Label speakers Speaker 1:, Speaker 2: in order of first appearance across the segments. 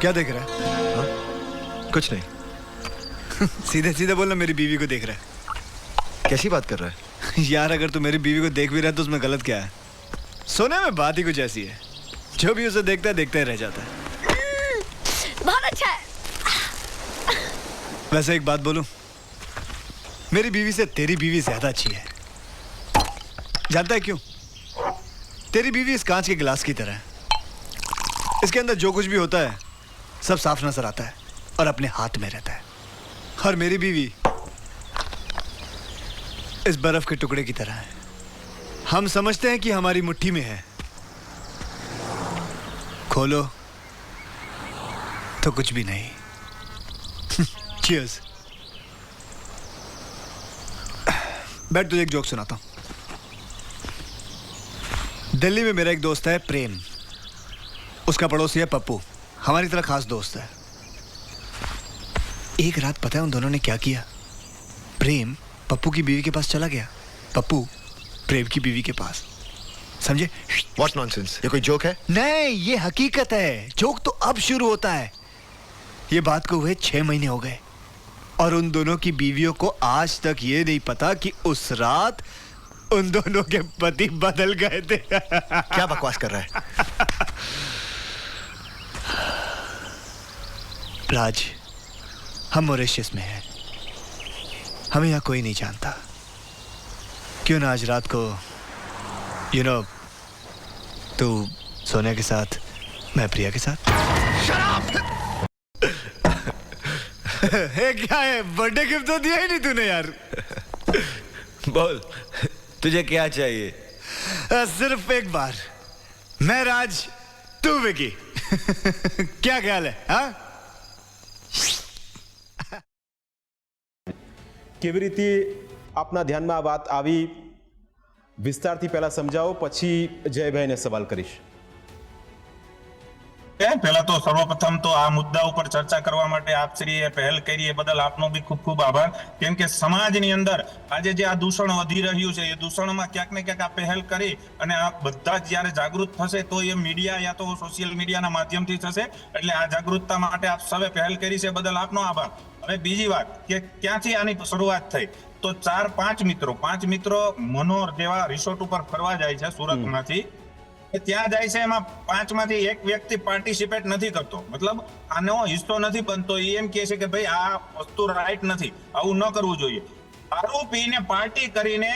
Speaker 1: क्या देख रहा है?
Speaker 2: हाँ? कुछ नहीं।
Speaker 1: सीधे सीधे बोलना, मेरी बीवी को देख रहा है।
Speaker 2: कैसी बात कर रहा है?
Speaker 1: यार अगर तू मेरी बीवी को देख भी रहा है तो उसमें गलत क्या है? सोने में बात ही कुछ ऐसी है, जो भी उसे देखता है देखता ही रह जाता है।
Speaker 3: बहुत अच्छा है।
Speaker 1: वैसे एक बात बोलूं, मेरी बीवी से तेरी बीवी ज्यादा अच्छी है। जानता है क्यों? तेरी बीवी इस कांच के गिलास की तरह है। इसके अंदर जो कुछ भी होता है सब साफ नजर आता है और अपने हाथ में रहता है। और मेरी बीवी इस बर्फ के टुकड़े की तरह है। हम समझते हैं कि हमारी मुट्ठी में है, खोलो तो कुछ भी नहीं। Cheers. बैठ, तुझे एक जोक सुनाता हूं। दिल्ली में मेरा एक दोस्त है प्रेम, उसका पड़ोसी है पप्पू, हमारी तरह खास दोस्त है। एक रात पता है उन दोनों ने क्या किया? प्रेम पप्पू की बीवी के पास चला गया, पप्पू प्रेम की बीवी के पास। समझे?
Speaker 2: What nonsense? ये कोई जोक है?
Speaker 1: नहीं, ये हकीकत है। जोक तो अब शुरू होता है। ये बात को हुए 6 महीने हो गए और उन दोनों की बीवियों को आज तक ये नहीं पता कि उस रात उन दोनों के पति बदल गए थे।
Speaker 2: क्या बकवास कर रहा है?
Speaker 1: राज, हम मॉरिशस में हैं, हमें यहाँ कोई नहीं जानता। क्यों ना आज रात को तू सोनिया के साथ, मैं प्रिया के साथ। क्या है, बर्थडे गिफ्ट तो दिया ही नहीं तूने यार।
Speaker 4: बोल, तुझे क्या चाहिए?
Speaker 1: सिर्फ एक बार, मैं राज, तू विकी। क्या ख्याल है? हाँ?
Speaker 5: કેવી રીતે આપના ધ્યાનમાં આ વાત આવી વિસ્તારથી પહેલા સમજાવો, પછી જયભાઈને સવાલ કરીશ.
Speaker 6: પહેલા તો સર્વપ્રથમ તો આ મુદ્દા ઉપર ચર્ચા કરવા માટે આપશ્રીએ પહેલ કરી એ બદલ આપનો બી ખૂબ ખૂબ આભાર. કેમ કે સમાજની અંદર આજે જે આ દૂષણ વધી રહ્યું છે, એ દૂષણમાં ક્યાંક ને ક્યાંક આ પહેલ કરી અને આ બધા જ જ્યારે જાગૃત થશે તો એ મીડિયા યા તો સોશિયલ મીડિયાના માધ્યમથી થશે. એટલે આ જાગૃતતા માટે આપ સૌએ પહેલ કરી છે, બદલ આપનો આભાર. હવે બીજી વાત કે ક્યાંથી આની શરૂઆત થઈ, તો 4-5 મિત્રો મનોહર જેવા રિસોર્ટ ઉપર ફરવા જાય છે સુરતમાંથી. ત્યાં જાય છે, એમાં 5માંથી એક વ્યક્તિ પાર્ટિસિપેટ નથી કરતો, મતલબ આનો હિસ્સો નથી બનતો. એ એમ કહે છે કે ભાઈ આ વસ્તુ રાઈટ નથી, આવું ન કરવું જોઈએ. દારૂ પીને પાર્ટી કરીને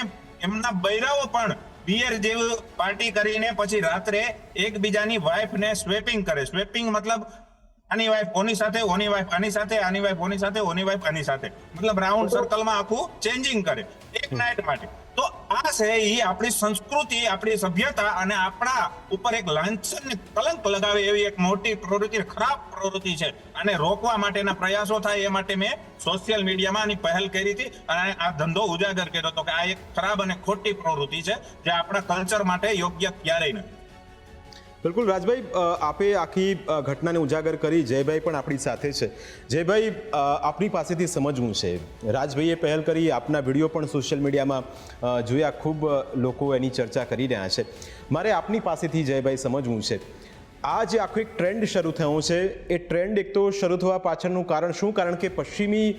Speaker 6: એમના બૈરાઓ પણ બિયર જેવી પાર્ટી કરીને પછી રાત્રે એકબીજાની વાઇફને સ્વેપિંગ કરે. સ્વેપિંગ મતલબ આની વાઇફ ઓની સાથે, ઓની વાઇફ આની સાથે, આની વાઇફ ઓની સાથે, ઓની વાઇફ આની સાથે, મતલબ રાઉન્ડ સર્કલમાં આખું ચેન્જિંગ કરે એક નાઇટ માટે. તો આ છે એ આપણી સંસ્કૃતિ, આપણી સભ્યતા અને આપણા ઉપર એક લાંછન કલંક લગાવે એવી એક મોટી પ્રવૃત્તિ, ખરાબ પ્રવૃત્તિ છે. આને રોકવા માટેના પ્રયાસો થાય એ માટે મેં સોશિયલ મીડિયામાં આની પહેલ કરી હતી અને આ ધંધો ઉજાગર કર્યો હતો કે આ એક ખરાબ અને ખોટી પ્રવૃત્તિ છે જે આપણા કલ્ચર માટે યોગ્ય ક્યારેય નથી.
Speaker 5: બિલકુલ રાજભાઈ, આપે આખી ઘટનાને ઉજાગર કરી. જયભાઈ પણ આપણી સાથે છે. જયભાઈ, આપની પાસેથી સમજવું છે, રાજભાઈએ પહેલ કરી, આપના વિડીયો પણ સોશિયલ મીડિયામાં જોયા, ખૂબ લોકો એની ચર્ચા કરી રહ્યા છે. મારે આપની પાસેથી જયભાઈ સમજવું છે, આ જે આખો એક ટ્રેન્ડ શરૂ થયો છે, એ ટ્રેન્ડ એક તો શરૂ થવા પાછળનું કારણ શું? કારણ કે પશ્ચિમી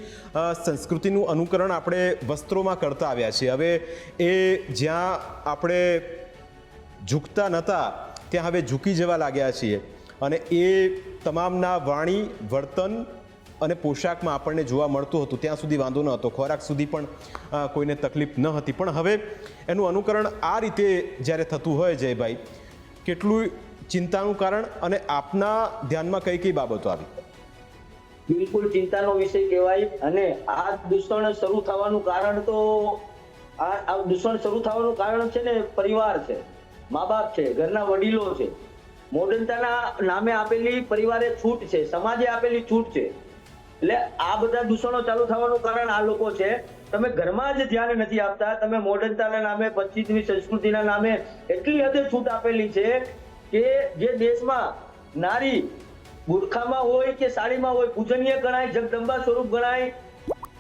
Speaker 5: સંસ્કૃતિનું અનુકરણ આપણે વસ્ત્રોમાં કરતા આવ્યા છીએ. હવે એ જ્યાં આપણે ઝૂકતા નહોતા ત્યાં હવે ઝૂકી જવા લાગ્યા છીએ અને એ તમામના વાણી, વર્તન અને પોશાકમાં આપણને જોવા મળતું હતું. ત્યાં સુધી વાંધો ન હતો, ખોરાક સુધી પણ કોઈને તકલીફ ન હતી. પણ હવે એનું અનુકરણ આ રીતે જ્યારે થતું હોય, જયભાઈ, કેટલું ચિંતાનું કારણ અને આપના ધ્યાનમાં કઈ કઈ બાબતો આવી?
Speaker 7: બિલકુલ ચિંતાનો વિષય કહેવાય. અને આ દૂષણ શરૂ થવાનું કારણ તો આ દૂષણ શરૂ થવાનું કારણ છે ને પરિવાર છે, મા બાપ છે, ઘરના વડીલો છે. મોડર્નતાના નામે આપેલી પરિવારે છૂટ છે, સમાજે આપેલી છૂટ છે. એટલે આ બધા દૂષણો ચાલુ થવાનું કારણ આ લોકો છે. તમે ઘરમાં જ ધ્યાન નથી આપતા, તમે મોડર્નતાના નામે, પશ્ચિમી સંસ્કૃતિના નામે એટલી હદે છૂટ આપેલી છે કે જે દેશમાં નારી બુરખામાં હોય કે સાડીમાં હોય પૂજનીય ગણાય, જગદંબા સ્વરૂપ ગણાય,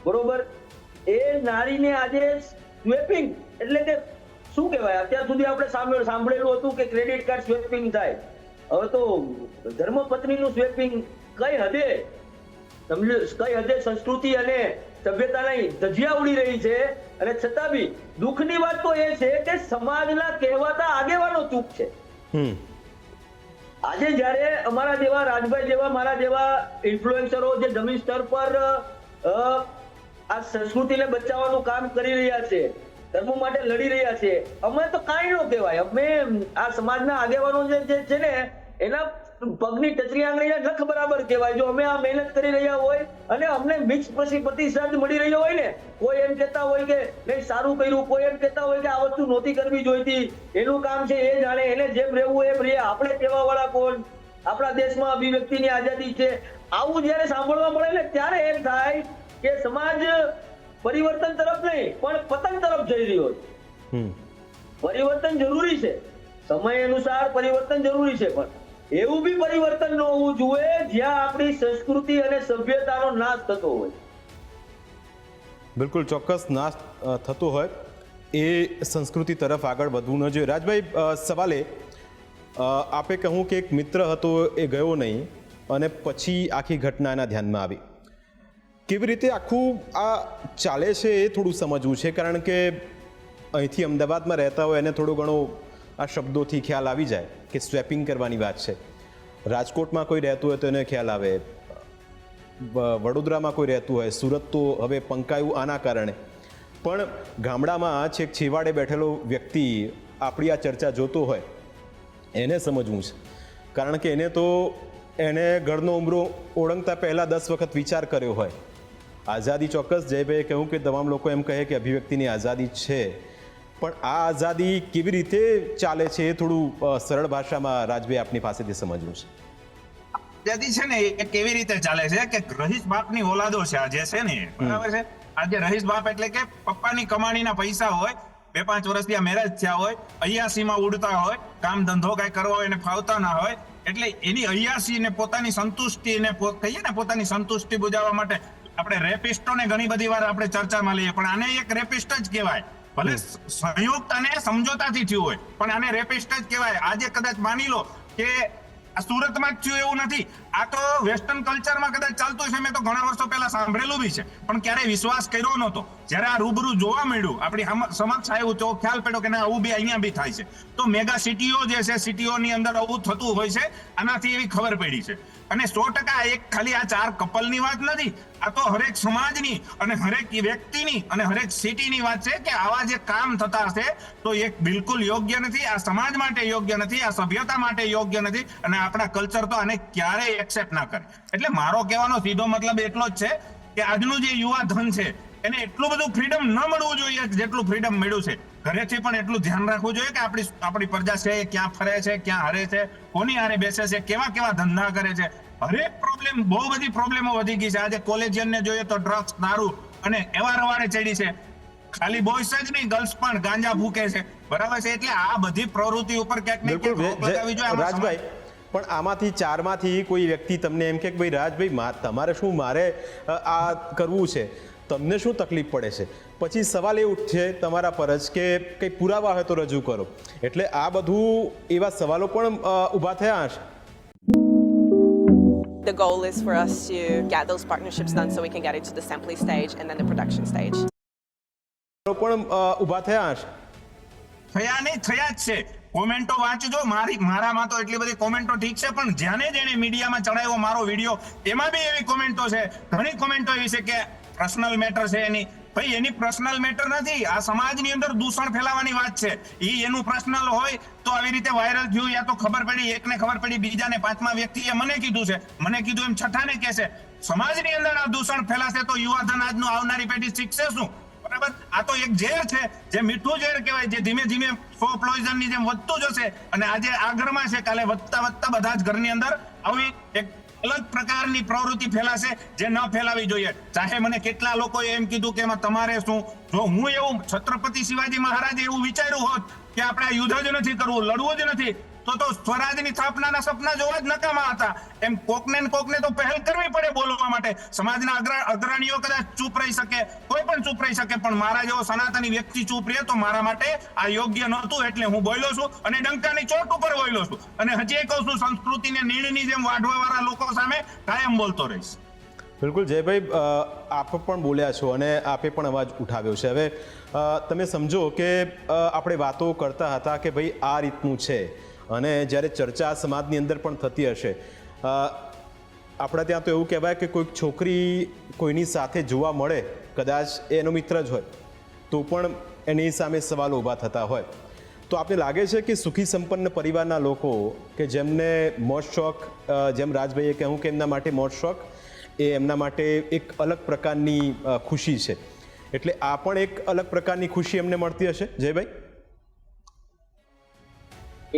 Speaker 7: બરોબર, એ નારીને આજે સ્વેપિંગ એટલે કે શું કહેવાય, અત્યાર સુધી આપણે સાંભળેલું હતું કે ક્રેડિટ કાર્ડ સ્વેપિંગ થાય, હવે તો ધર્મપત્નીનું સ્વેપિંગ કઈ હદે કઈ હદે સંસ્કૃતિ અને સભ્યતાની ધજિયા ઉડી રહી છે, અને છતાં બી દુઃખની વાત તો એ છે કે સમાજના કહેવાતા આગેવાનો ચૂપ છે. આજે જ્યારે અમારા જેવા રાજભાઈ જેવા મારા જેવા ઇન્ફ્લુએન્સરો જે જમીન સ્તર પર આ સંસ્કૃતિને બચાવવાનું કામ કરી રહ્યા છે, ધર્મ માટે લડી રહ્યા છે, અમે તો કાંઈ ન કહેવાય. અમે આ સમાજના આગેવાનો જે છે ને એના પગની ટચરી આંગળીના નખ બરાબર કહેવાય. જો અમે આ મહેનત કરી રહ્યા હોય અને અમને મિક્સ પ્રતિસાદ મળી રહ્યો હોય ને, કોઈ એમ કહેતા હોય કે નહીં સારું કર્યું, કોઈ એમ કહેતા હોય કે આ વસ્તુ નહોતી કરવી જોઈતી, એનું કામ છે એ જાણે, એને જેમ રહેવું એમ રહે, આપણે કહેવા વાળા કોણ, આપણા દેશમાં અભિવ્યક્તિની આઝાદી છે. આવું જ્યારે સાંભળવા મળે ને ત્યારે એમ થાય કે સમાજ પરિવર્તન તરફ નહીં પણ પતન તરફ જઈ રહ્યો છે. પરિવર્તન જરૂરી છે, સમય અનુસાર પરિવર્તન જરૂરી છે, પણ એવું બી પરિવર્તન ન હોવું જોઈએ જ્યાં આપણી સંસ્કૃતિ અને સભ્યતાનો નાશ થતો હોય.
Speaker 5: બિલકુલ ચોક્કસ નાશ થતો હોય એ સંસ્કૃતિ તરફ આગળ વધવું ન જોઈએ. રાજભાઈ, સવાલે આપે કહું કે એક મિત્ર હતો એ ગયો નહીં અને પછી આખી ઘટના એના ધ્યાનમાં આવી. કેવી રીતે આખું આ ચાલે છે એ થોડું સમજવું છે, કારણ કે અહીંથી અમદાવાદમાં રહેતા હોય એને થોડો ઘણો આ શબ્દોથી ખ્યાલ આવી જાય કે સ્વેપિંગ કરવાની વાત છે. રાજકોટમાં કોઈ રહેતું હોય તો એને ખ્યાલ આવે, વડોદરામાં કોઈ રહેતું હોય, સુરત તો હવે પંકાયું આના કારણે, પણ ગામડામાં છેક છેવાડે બેઠેલો વ્યક્તિ આપણી આ ચર્ચા જોતો હોય એને સમજવું છે, કારણ કે એને ઘરનો ઉમરો ઓળંગતા પહેલાં 10 વખત વિચાર કર્યો હોય. આઝાદી ચોક્કસ, જયભાઈએ કહ્યું કે તમામ લોકો એમ કહે કે અભિવ્યક્તિની આઝાદી છે, પણ આ આઝાદી કેવી રીતે ચાલે છે એ થોડું સરળ ભાષામાં રાજભાઈ આપની પાસેથી સમજવું છે.
Speaker 6: આઝાદી છે ને એ કેવી રીતે ચાલે છે કે રહીશ બાપની ઓલાદો છે આ જે છે ને, બરાબર છે. આજે રહીશ બાપ એટલે કે પપ્પાની કમાણીના પૈસા હોય, 2-5 વર્ષથી આ મેરેજ થયા હોય, 88માં ઉડતા હોય, કામ ધંધો કઈ કરવો હોય એને ફાવતા ના હોય, એટલે એની 88 ને પોતાની સંતુષ્ટિ ને કહીએ ને પોતાની સંતુષ્ટિ બુજાવવા માટે આપણે રેપિસ્ટોને ઘણી બધી વાર આપણે ચર્ચામાં લઈએ, પણ આને એક રેપિસ્ટ જ કહેવાય. ભલે સંયુક્ત અને સમજોતાથી થયું હોય પણ આને રેપિસ્ટ જ કહેવાય. આજે કદાચ માની લો કે આ સુરતમાં જ થયું એવું નથી, આ તો વેસ્ટર્ન કલ્ચરમાં કદાચ ચાલતું છે, મેં તો ઘણા વર્ષો પહેલા સાંભળેલું બી છે, પણ ક્યારેય વિશ્વાસ કર્યો નહોતો. જ્યારે આ રૂબરૂ જોવા મળ્યું, આપણી સમક્ષ આવ્યું તો ખ્યાલ પડ્યો કે ના આવું બી અહીંયા બી થાય છે. તો મેગા સિટીઓ જે છે, સિટીઓની અંદર આવું થતું હોય છે, આનાથી એવી ખબર પડી છે. અને 100% એક ખાલી આ 4 કપલની વાત નથી, આ તો હરેક સમાજની અને હરેક વ્યક્તિની અને હરેક સિટીની વાત છે કે આવા જે કામ થતા હશે તો એક બિલકુલ યોગ્ય નથી, આ સમાજ માટે યોગ્ય નથી, આ સભ્યતા માટે યોગ્ય નથી, અને આપણા કલ્ચર તો આને ક્યારેય એક્સેપ્ટ ના કરે. એટલે મારો કહેવાનો સીધો મતલબ એટલો જ છે કે આજનું જે યુવા ધન છે એને એટલું બધું ફ્રીડમ ન મળવું જોઈએ જેટલું ફ્રીડમ મળ્યું છે. ઘરેથી પણ એટલું ધ્યાન રાખવું જોઈએ કે આપણી પ્રજા છે ક્યાં ફરે છે, ક્યાં હરે છે, કોની હારે બેસે છે, કેવા ધંધા કરે છે. હરેક પ્રોબ્લેમ, બહુ બધી પ્રોબ્લેમો વધી ગઈ છે. આજે કોલેજિયનને જોઈએ તો ડ્રગ્સ, દારૂ અને એવા રવાડે ચડી છે. ખાલી બોયસ જ નહીં, ગર્લ્સ પણ ગાંજા ફૂકે છે, બરાબર છે. એટલે આ બધી પ્રવૃત્તિ ઉપર ક્યાંક ને ક્યાંક રોક લગાવવી જોઈએ.
Speaker 5: રાજભાઈ, પણ આમાંથી 4માંથી કોઈ વ્યક્તિ તમને એમ કે ભાઈ રાજભાઈ તમારે શું, મારે આ કરવું છે, તમને શું તકલીફ પડે છે, પછી સવાલ એ ઉઠશે તમારા પર જ કે કંઈ પુરાવા હોય તો રજૂ કરો. એટલે આ બધું એવા સવાલો પણ ઊભા થયા હશે.
Speaker 8: The goal is for us to get those partnerships done so we can get it to the sampling stage and then the production stage.
Speaker 5: પણ ઊભા થયા હશે.
Speaker 6: થયા નહીં, થયા જ છે. કોમેન્ટો વાંચજો, મારામાં તો એટલી બધી કોમેન્ટો ઠીક છે, પણ જેને મીડિયામાં ચડાવ્યો મારો વિડીયો એમાં બી એવી કોમેન્ટો છે, ઘણી કોમેન્ટો એવી છે કે પર્સનલ મેટર છે એની. ભાઈ એની પર્સનલ મેટર નથી, આ સમાજની અંદર દૂષણ ફેલાવવાની વાત છે. એનું પર્સનલ હોય તો આવી રીતે વાયરલ થયું, યા તો ખબર પડી, એકને ખબર પડી, બીજાને 5મા વ્યક્તિએ મને કીધું છે, મને કીધું એમ છઠ્ઠાને કહેશે. સમાજની અંદર આ દૂષણ ફેલાશે તો યુવાધન આજનું આવનારી પેઢી શીખશે શું? બરાબર. આ તો એક ઝેર છે, જે મીઠું ઝેર કહેવાય, જે ધીમે ધીમે પોઈઝનની જેમ વધતું જશે. અને આજે આ ઘરમાં છે, કાલે વધતા બધા જ ઘરની અંદર આવી એક અલગ પ્રકારની પ્રવૃત્તિ ફેલાશે જે ન ફેલાવી જોઈએ. ચાહે મને કેટલા લોકોએ એમ કીધું કે એમાં તમારે શું. જો હું એવું છત્રપતિ શિવાજી મહારાજે એવું વિચાર્યું હોત કે આપણે યુદ્ધ જ નથી કરવું, લડવું જ નથી, તો સ્વરાજની સ્થાપનાના સપના જોવા જ નકામા હતા. એમ કોકને ને કોકને તો પહેલ કરવી પડે બોલવા માટે. સમાજના અગ્રણીઓ કદાચ ચૂપ રહી શકે, કોઈ પણ ચૂપ રહી શકે, પણ મારા જેવો સનાતની વ્યક્તિ ચૂપ રહે તો મારા માટે આ યોગ્ય નહોતું, એટલે હું બોલ્યો છું અને ડંકાની ચોટ ઉપર બોલ્યો છું. અને હજી કહું છું, સંસ્કૃતિને નીણની જેમ વાઢવા વાળા લોકો સામે કાયમ બોલતો રહીશ.
Speaker 5: બિલકુલ જયભાઈ, આપ પણ બોલ્યા છો અને આપે પણ અવાજ ઉઠાવ્યો છે. હવે તમે સમજો કે આપણે વાતો કરતા હતા કે ભાઈ આ રીતનું છે, અને જ્યારે ચર્ચા સમાજની અંદર પણ થતી હશે, આપણા ત્યાં તો એવું કહેવાય કે કોઈક છોકરી કોઈની સાથે જોવા મળે, કદાચ એનો મિત્ર જ હોય, તો પણ એની સામે સવાલો ઊભા થતા હોય. તો આપને લાગે છે કે સુખી સંપન્ન પરિવારના લોકો કે જેમને મોજ શોખ, જેમ રાજભાઈએ કહ્યું કે એમના માટે મોજ શોખ એ એમના માટે એક અલગ પ્રકારની ખુશી છે, એટલે આ પણ એક અલગ પ્રકારની ખુશી એમને મળતી હશે જયભાઈ?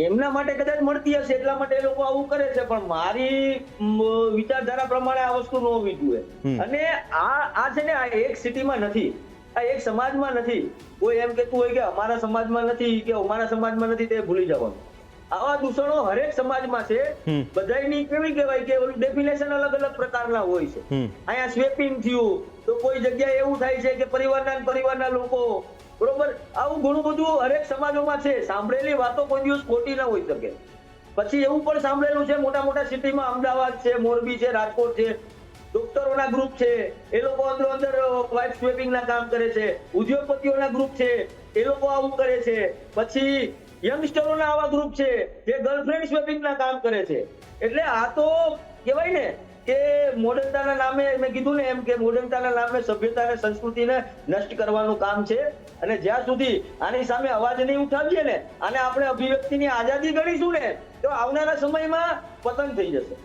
Speaker 7: એમના માટે કદાચ મળતી હશે, એટલા માટે એ લોકો આવું કરે છે, પણ મારી વિચારધારા પ્રમાણે આ વસ્તુ ન હોવી જોઈએ. અને આ છે ને, આ એક સિટીમાં નથી, આ એક સમાજમાં નથી. કોઈ એમ કહેતું હોય કે અમારા સમાજમાં નથી કે અમારા સમાજમાં નથી, તે ભૂલી જવાનું. આવા દૂષણો હરેક સમાજમાં છે. બધાની કેવી કહેવાય કે ડેફિનેશન અલગ અલગ પ્રકારના હોય છે. અહીંયા સ્વેપિંગ થયું તો કોઈ જગ્યાએ એવું થાય છે કે પરિવારના લોકો, બરોબર, આવું ઘણું બધું હરેક સમાજોમાં છે. સાંભળેલી વાતો કોઈ દિવસ ખોટી ના હોઈ શકે. પછી એવું પણ સાંભળેલું છે, મોટા મોટા સિટીમાં અમદાવાદ છે, મોરબી છે, રાજકોટ છે, ડોક્ટરોના ગ્રુપ છે, એ લોકો અંદર વાઇફ સ્વેપિંગના કામ કરે છે. ઉદ્યોગપતિઓના ગ્રુપ છે, એ લોકો આવું કરે છે. પછી યંગસ્ટરોના આવા ગ્રુપ છે જે ગર્લફ્રેન્ડ સ્વેપિંગના કામ કરે છે. એટલે આ તો કહેવાય ને કે મોડર્નતાના નામે, મેં કીધું ને એમ કે મોડર્નતાના નામે સભ્યતા અને સંસ્કૃતિને નષ્ટ કરવાનું કામ છે. અને જ્યાં સુધી આની સામે અવાજ નહીં ઉઠાવીએ ને, આને આપણે અભિવ્યક્તિની આઝાદી ગણીશું ને, તો આવનારા સમયમાં પતન થઈ જશે.